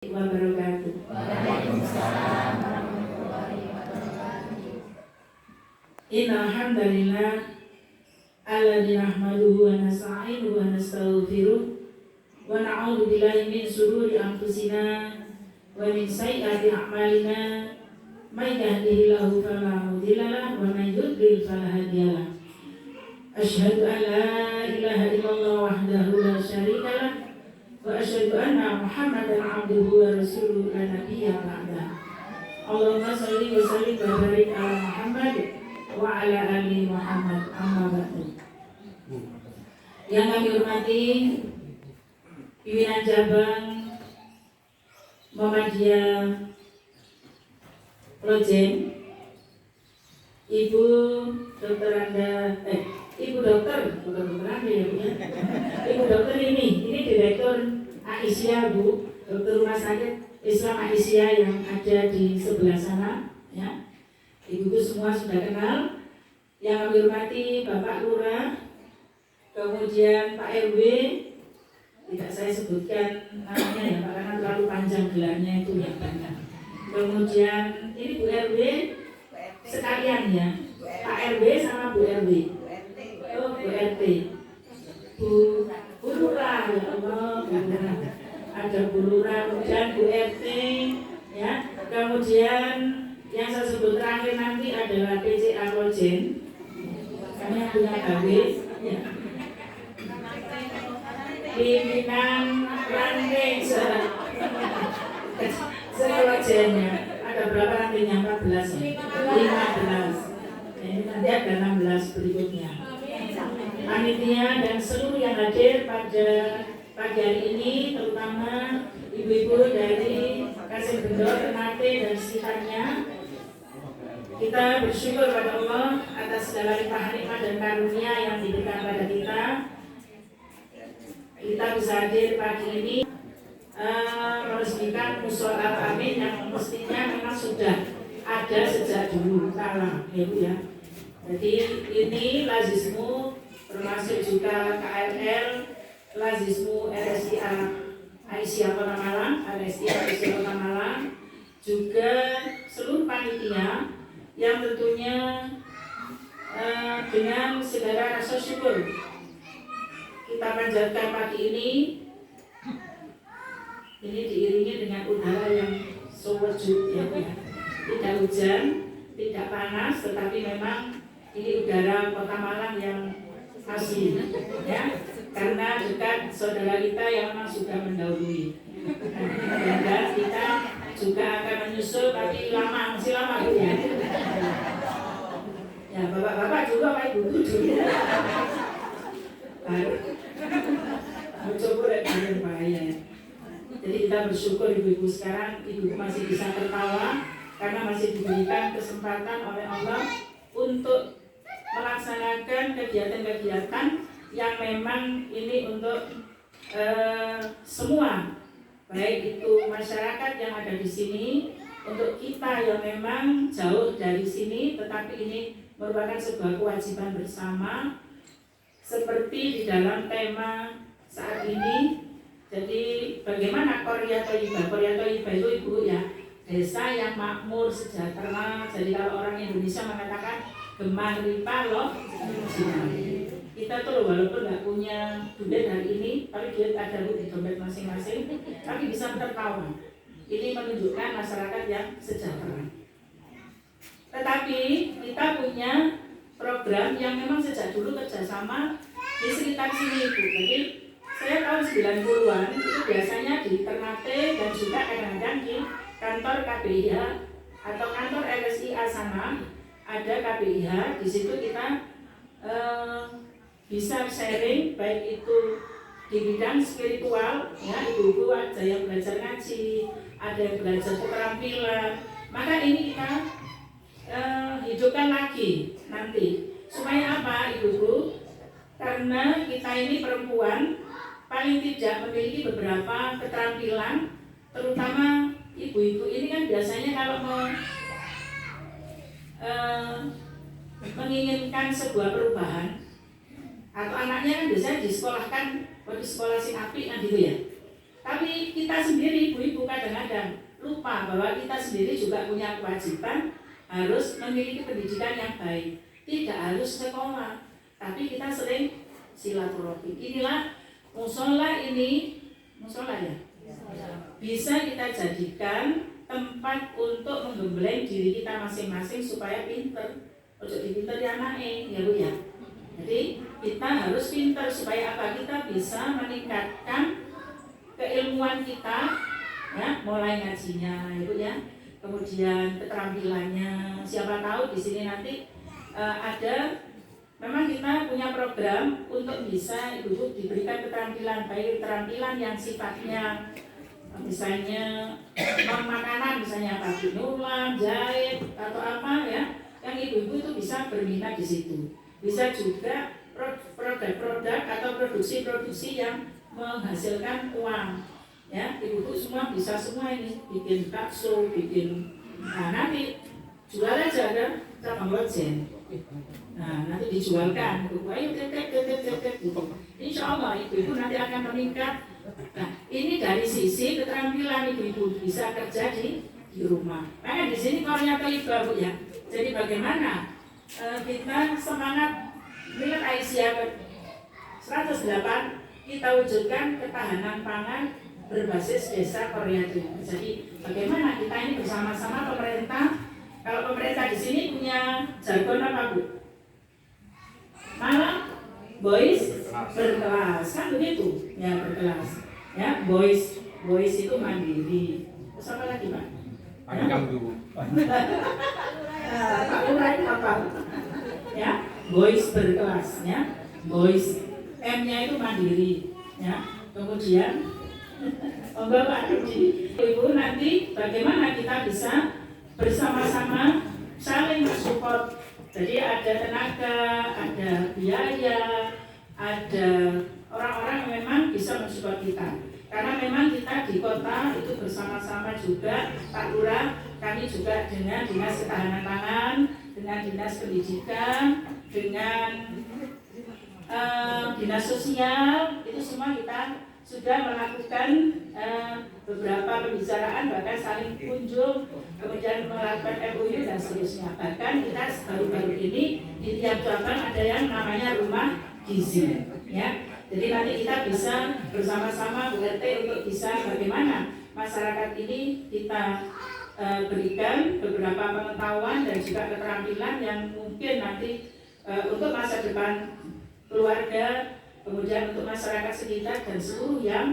wabarakatuh. Waalaikumsalam warahmatullahi wabarakatuh. Innal hamdalillah alladzi nahmaduhu wa nasta'inuhu wa nastaghfiruh wa na'udzu billahi min shururi anfusina wa min sayyiati a'malina. May yahdihillahu fala mudilla lahu wa may yudlil fala hadiya lahu. Asyhadu an la ilaha illallah wahdahu la syarika lah wa asyhadu anna Muhammadan abduhu wa rasuluhu la nabiyya ba'da. Allahumma shalli wa sallim wa barik ala Muhammad wa ala ali Muhammad, amma ba'du. Yang kami hormati pimpinan cabang Muhammadiyah Projem, Ibu Dokter Ibu dokter Anda ya Bu ya. Ibu dokter ini Direktur Aisyah Bu, Dokter Rumah Sakit Islam Aisyah yang ada di sebelah sana ya. Ibu semua sudah kenal. Yang kami hormati Bapak Lurah, kemudian Pak RW, tidak saya sebutkan namanya ya Pak karena terlalu panjang gelarnya itu yang banyak. Kemudian ini Bu RW sekalian ya, Pak RW sama Bu RW. Oh, Bu RT, Bu Lurah ya Allah, Bu Lurah. Ada Bu Lurah, kemudian Bu RT ya. Kemudian yang saya sebut terakhir nanti adalah PCA Projen. Kami yang punya KW ya. Pimpinan ranting sekelojennya. Ada berapa rantingnya? 14 ya? 15. Ini nanti ada 16 berikutnya. Panitia dan seluruh yang hadir pada pagi hari ini, terutama ibu-ibu dari Kasim Bendor, Ternate dan sekitarnya. Kita bersyukur pada Allah atas segala limpahan nikmat dan karunia yang diberikan pada kita. Kita bisa hadir pagi ini meresmikan mushola amin yang mestinya memang sudah ada sejak dulu kala ya Bu ya. Jadi ini lazismu termasuk juga KLL, lazismu RSIA Aisyah Kota Malang, RSIA Aisyah Kota Malang, juga seluruh panitia yang tentunya dengan segala rasa syukur kita panjatkan pagi ini diiringi dengan udara yang sejuk ya, tidak hujan, tidak panas, tetapi memang ini udara Kota Malang yang asli ya, karena dekat saudara kita yang memang sudah mendahului dan kita juga akan menyusul, tapi masih lama Bu ya. Ya bapak-bapak juga Pak Ibu dulu mencoba dengan bahaya. Jadi kita bersyukur ibu-ibu sekarang ibu masih bisa tertawa karena masih diberikan kesempatan oleh Allah untuk melaksanakan kegiatan-kegiatan yang memang ini untuk semua, baik itu masyarakat yang ada di sini, untuk kita yang memang jauh dari sini, tetapi ini merupakan sebuah kewajiban bersama seperti di dalam tema saat ini. Jadi bagaimana Korea Toiba? Korea Toiba itu Ibu ya, desa yang makmur, sejahtera. Jadi kalau orang Indonesia mengatakan gemah ripa loh, kita tuh walaupun nggak punya duit hari ini, tapi duit ada di dompet masing-masing, tapi bisa tertawa. Ini menunjukkan masyarakat yang sejahtera. Tetapi kita punya program yang memang sejak dulu kerjasama di sekitar sini Ibu. Jadi saya tahun 90-an itu biasanya di Ternate dan juga kadang-kadang di kantor KBIH atau kantor RSIA sana ada KBIH. Di situ kita bisa sharing baik itu di bidang spiritual ya, ibu-ibu ada yang belajar ngaji, ada yang belajar keterampilan. Maka ini kita hidupkan lagi nanti supaya apa ibu-ibu? Karena kita ini perempuan paling tidak memiliki beberapa keterampilan, terutama ibu-ibu ini kan biasanya kalau menginginkan sebuah perubahan atau anaknya kan biasanya disekolahkan di sekolah sing apik kan gitu ya. Tapi kita sendiri, ibu-ibu kadang-kadang lupa bahwa kita sendiri juga punya kewajiban harus memiliki pendidikan yang baik. Tidak harus sekolah, tapi kita sering silaturahmi. Inilah musola ini, musola ya, bisa kita jadikan tempat untuk menggembleng diri kita masing-masing supaya pinter. Ojo dipinteri anake, ya Bu ya. Jadi kita harus pinter supaya apa? Kita bisa meningkatkan keilmuan kita, ya, mulai ngajinya, ya Bu ya. Kemudian keterampilannya. Siapa tahu di sini nanti ada. Memang kita punya program untuk bisa ibu-ibu diberikan keterampilan, baik keterampilan yang sifatnya misalnya makanan, misalnya pabrik nulang, jahit atau apa ya, yang ibu-ibu itu bisa berminat di situ. Bisa juga produk-produk atau produksi-produksi yang menghasilkan uang. Ya, ibu-ibu semua bisa semua ini, bikin bakso, bikin, nah nanti jual aja ada cabang lojen. Nah, nanti dijualkan, ayo insya Allah ibu-ibu nanti akan meningkat. Nah, ini dari sisi keterampilan ibu-ibu bisa kerja di rumah. Makanya di sini Kornya Thayyibah Bu ya. Jadi bagaimana kita semangat Milad Aisyah 108 kita wujudkan ketahanan pangan berbasis desa Korea Thayyibah. Jadi bagaimana kita ini bersama-sama pemerintah. Kalau pemerintah di sini punya jargon apa Bu? Malah boys berkelas, kan begitu ya, berkelas ya. Boys itu mandiri. Terus apa lagi Pak? Panjang dulu. Pak Lurah apa? Ya, boys berkelas ya. Boys M-nya itu mandiri ya. Kemudian Bapak Ibu nanti bagaimana kita bisa bersama-sama saling mensupport. Jadi ada tenaga, ada biaya, ada orang-orang yang memang bisa mensupport kita. Karena memang kita di kota itu bersama-sama juga, Pak Lurah, kami juga dengan Dinas Ketahanan Pangan, dengan Dinas Pendidikan, dengan Dinas Sosial, itu semua kita sudah melakukan beberapa pembicaraan, bahkan saling kunjung, kemudian melakukan MOU dan seterusnya. Bahkan kita baru-baru ini di tiap cabang ada yang namanya rumah gizi, ya. Jadi nanti kita bisa bersama-sama Bu RT untuk bisa bagaimana masyarakat ini kita berikan beberapa pengetahuan dan juga keterampilan yang mungkin nanti untuk masa depan keluarga, kemudian untuk masyarakat sekitar dan seluruh yang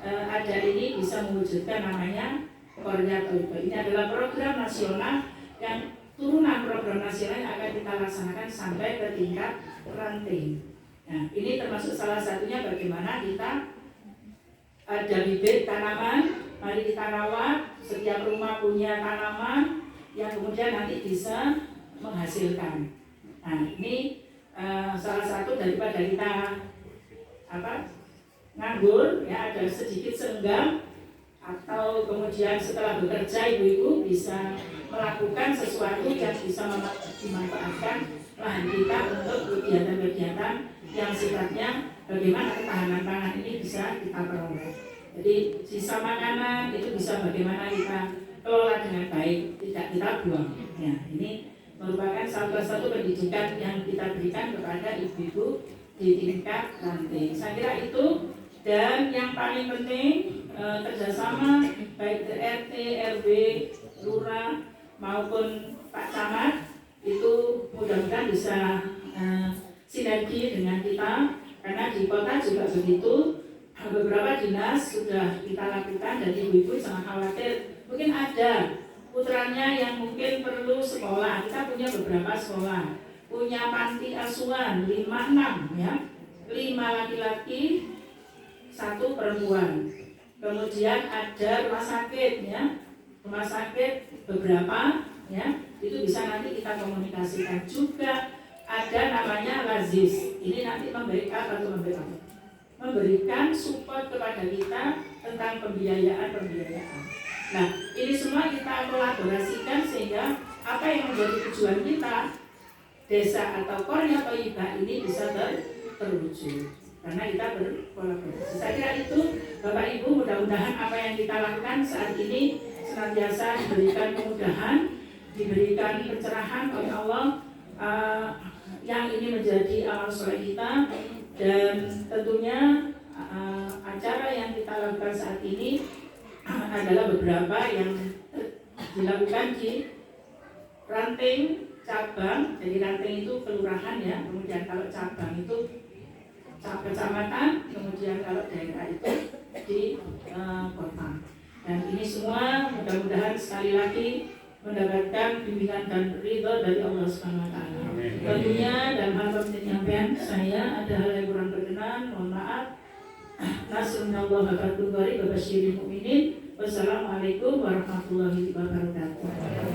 ada ini bisa mewujudkan namanya Kornya Thayyibah. Ini adalah program nasional yang turunan program nasional yang akan kita laksanakan sampai ke tingkat ranting. Nah, ini termasuk salah satunya bagaimana kita ada bibit tanaman, mari kita rawat. Setiap rumah punya tanaman yang kemudian nanti bisa menghasilkan. Nah, ini salah satu daripada kita nganggur ya, ada sedikit senggang atau kemudian setelah bekerja ibu-ibu bisa melakukan sesuatu yang bisa dimanfaatkan lahan kita untuk kegiatan-kegiatan yang sifatnya bagaimana ketahanan pangan ini bisa kita peroleh. Jadi sisa makanan itu bisa bagaimana kita kelola dengan baik, tidak kita buang. Ya, ini merupakan salah satu pendidikan yang kita berikan kepada ibu-ibu di tingkat ranting. Saya kira itu, dan yang paling penting kerjasama baik RT, RW, Lurah maupun Pak Camat itu mudah-mudahan bisa sinergi dengan kita, karena di kota juga begitu. Beberapa dinas sudah kita lakukan dan ibu-ibu sangat khawatir mungkin ada putranya yang mungkin perlu sekolah. Kita punya beberapa sekolah, punya panti asuhan 5-6 ya, 5 laki-laki 1 perempuan. Kemudian ada rumah sakit ya, rumah sakit beberapa ya, itu bisa nanti kita komunikasikan. Juga ada namanya Lazis, ini nanti memberikan support kepada kita tentang pembiayaan. Nah, ini semua kita kolaborasikan sehingga apa yang menjadi tujuan kita, desa atau Kornya Thayyibah ini bisa terwujud. karena kita berkolaborasi. Saya kira itu Bapak Ibu, mudah-mudahan apa yang kita lakukan saat ini senantiasa diberikan kemudahan, diberikan pencerahan oleh Allah, yang ini menjadi awal soleh kita. Dan tentunya acara yang kita lakukan saat ini adalah beberapa yang dilakukan di ranting cabang. Jadi ranting itu kelurahan ya, kemudian kalau cabang itu kecamatan, kemudian kalau daerah itu di kota. Dan ini semua mudah-mudahan sekali lagi mendapatkan bimbingan dan ridho dari Allah Subhanahu wa taala. Tentunya dalam hal penyampaian saya ada hal yang kurang berkenan, mohon maaf. Nasrullah wa fathul qarib wa basyiril mu'minin. Wassalamualaikum warahmatullahi wabarakatuh.